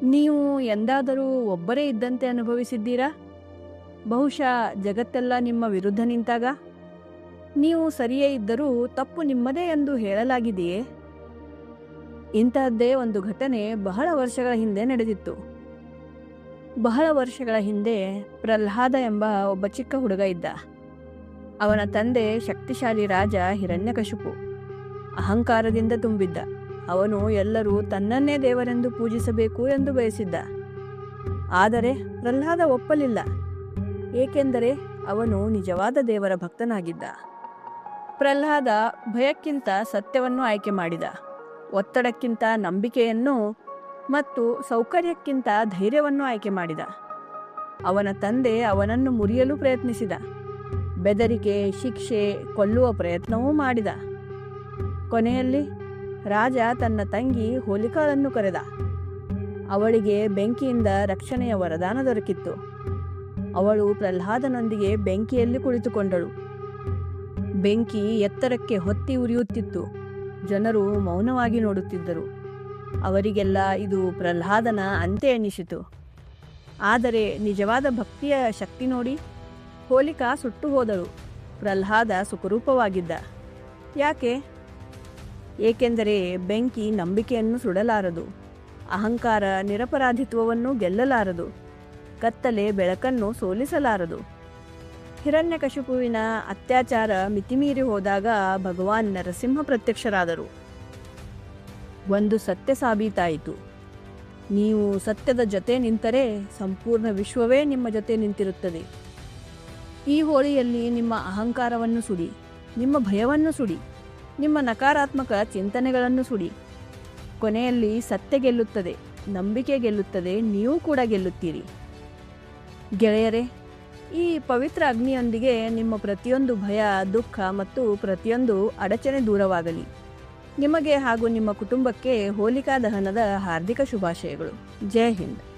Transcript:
ನೀವು ಎಂದಾದರೂ ಒಬ್ಬರೇ ಇದ್ದಂತೆ ಅನುಭವಿಸಿದ್ದೀರಾ? ಬಹುಶಃ ಜಗತ್ತೆಲ್ಲ ನಿಮ್ಮ ವಿರುದ್ಧ ನಿಂತಾಗ? ನೀವು ಸರಿಯೇ ಇದ್ದರೂ ತಪ್ಪು ನಿಮ್ಮದೇ ಎಂದು ಹೇಳಲಾಗಿದೆಯೇ? ಇಂತಹದ್ದೇ ಒಂದು ಘಟನೆ ಬಹಳ ವರ್ಷಗಳ ಹಿಂದೆ ನಡೆದಿತ್ತು. ಬಹಳ ವರ್ಷಗಳ ಹಿಂದೆ ಪ್ರಹ್ಲಾದ ಎಂಬ ಒಬ್ಬ ಚಿಕ್ಕ ಹುಡುಗ ಇದ್ದ. ಅವನ ತಂದೆ ಶಕ್ತಿಶಾಲಿ ರಾಜ ಹಿರಣ್ಯಕಶಿಪು. ಅಹಂಕಾರದಿಂದ ತುಂಬಿದ್ದ. ಅವನು ಎಲ್ಲರೂ ತನ್ನನ್ನೇ ದೇವರೆಂದು ಪೂಜಿಸಬೇಕು ಎಂದು ಬಯಸಿದ್ದ. ಆದರೆ ಪ್ರಹ್ಲಾದ ಒಪ್ಪಲಿಲ್ಲ. ಏಕೆಂದರೆ ಅವನು ನಿಜವಾದ ದೇವರ ಭಕ್ತನಾಗಿದ್ದ. ಪ್ರಹ್ಲಾದ ಭಯಕ್ಕಿಂತ ಸತ್ಯವನ್ನು ಆಯ್ಕೆ ಮಾಡಿದ. ಒತ್ತಡಕ್ಕಿಂತ ನಂಬಿಕೆಯನ್ನು ಮತ್ತು ಸೌಕರ್ಯಕ್ಕಿಂತ ಧೈರ್ಯವನ್ನು ಆಯ್ಕೆ ಮಾಡಿದ. ಅವನ ತಂದೆ ಅವನನ್ನು ಮುರಿಯಲು ಪ್ರಯತ್ನಿಸಿದ. ಬೆದರಿಕೆ, ಶಿಕ್ಷೆ, ಕೊಲ್ಲುವ ಪ್ರಯತ್ನವೂ ಮಾಡಿದ. ಕೊನೆಯಲ್ಲಿ ರಾಜ ತನ್ನ ತಂಗಿ ಹೋಲಿಕಾಳನ್ನು ಕರೆದ. ಅವಳಿಗೆ ಬೆಂಕಿಯಿಂದ ರಕ್ಷಣೆಯ ವರದಾನ ದೊರಕಿತ್ತು. ಅವಳು ಪ್ರಹ್ಲಾದನೊಂದಿಗೆ ಬೆಂಕಿಯಲ್ಲಿ ಕುಳಿತುಕೊಂಡಳು. ಬೆಂಕಿ ಎತ್ತರಕ್ಕೆ ಹೊತ್ತಿ ಉರಿಯುತ್ತಿತ್ತು. ಜನರು ಮೌನವಾಗಿ ನೋಡುತ್ತಿದ್ದರು. ಅವರಿಗೆಲ್ಲ ಇದು ಪ್ರಹ್ಲಾದನ ಅಂತ್ಯ ಎನ್ನಿಸಿತು. ಆದರೆ ನಿಜವಾದ ಭಕ್ತಿಯ ಶಕ್ತಿ ನೋಡಿ, ಹೋಲಿಕಾ ಸುಟ್ಟು ಹೋದಳು. ಪ್ರಹ್ಲಾದ ಸುಖರೂಪವಾಗಿದ್ದ. ಯಾಕೆ? ಏಕೆಂದರೆ ಬೆಂಕಿ ನಂಬಿಕೆಯನ್ನು ಸುಡಲಾರದು. ಅಹಂಕಾರ ನಿರಪರಾಧಿತ್ವವನ್ನು ಗೆಲ್ಲಲಾರದು. ಕತ್ತಲೆ ಬೆಳಕನ್ನು ಸೋಲಿಸಲಾರದು. ಹಿರಣ್ಯಕಶಿಪುವಿನ ಅತ್ಯಾಚಾರ ಮಿತಿಮೀರಿ ಹೋದಾಗ ಭಗವಾನ್ ನರಸಿಂಹ ಪ್ರತ್ಯಕ್ಷರಾದರು. ಒಂದು ಸತ್ಯ ಸಾಬೀತಾಯಿತು. ನೀವು ಸತ್ಯದ ಜೊತೆ ನಿಂತರೆ ಸಂಪೂರ್ಣ ವಿಶ್ವವೇ ನಿಮ್ಮ ಜೊತೆ ನಿಂತಿರುತ್ತದೆ. ಈ ಹೋಳಿಯಲ್ಲಿ ನಿಮ್ಮ ಅಹಂಕಾರವನ್ನು ಸುಡಿ, ನಿಮ್ಮ ಭಯವನ್ನು ಸುಡಿ, ನಿಮ್ಮ ನಕಾರಾತ್ಮಕ ಚಿಂತನೆಗಳನ್ನು ಸುಡಿ. ಕೊನೆಯಲ್ಲಿ ಸತ್ಯ ಗೆಲ್ಲುತ್ತದೆ, ನಂಬಿಕೆ ಗೆಲ್ಲುತ್ತದೆ, ನೀವು ಕೂಡ ಗೆಲ್ಲುತ್ತೀರಿ. ಗೆಳೆಯರೇ, ಈ ಪವಿತ್ರ ಅಗ್ನಿಯೊಂದಿಗೆ ನಿಮ್ಮ ಪ್ರತಿಯೊಂದು ಭಯ, ದುಃಖ ಮತ್ತು ಪ್ರತಿಯೊಂದು ಅಡಚಣೆ ದೂರವಾಗಲಿ. ನಿಮಗೆ ಹಾಗೂ ನಿಮ್ಮ ಕುಟುಂಬಕ್ಕೆ ಹೋಲಿಕಾ ದಹನದ ಹಾರ್ದಿಕ ಶುಭಾಶಯಗಳು. ಜೈ ಹಿಂದ್.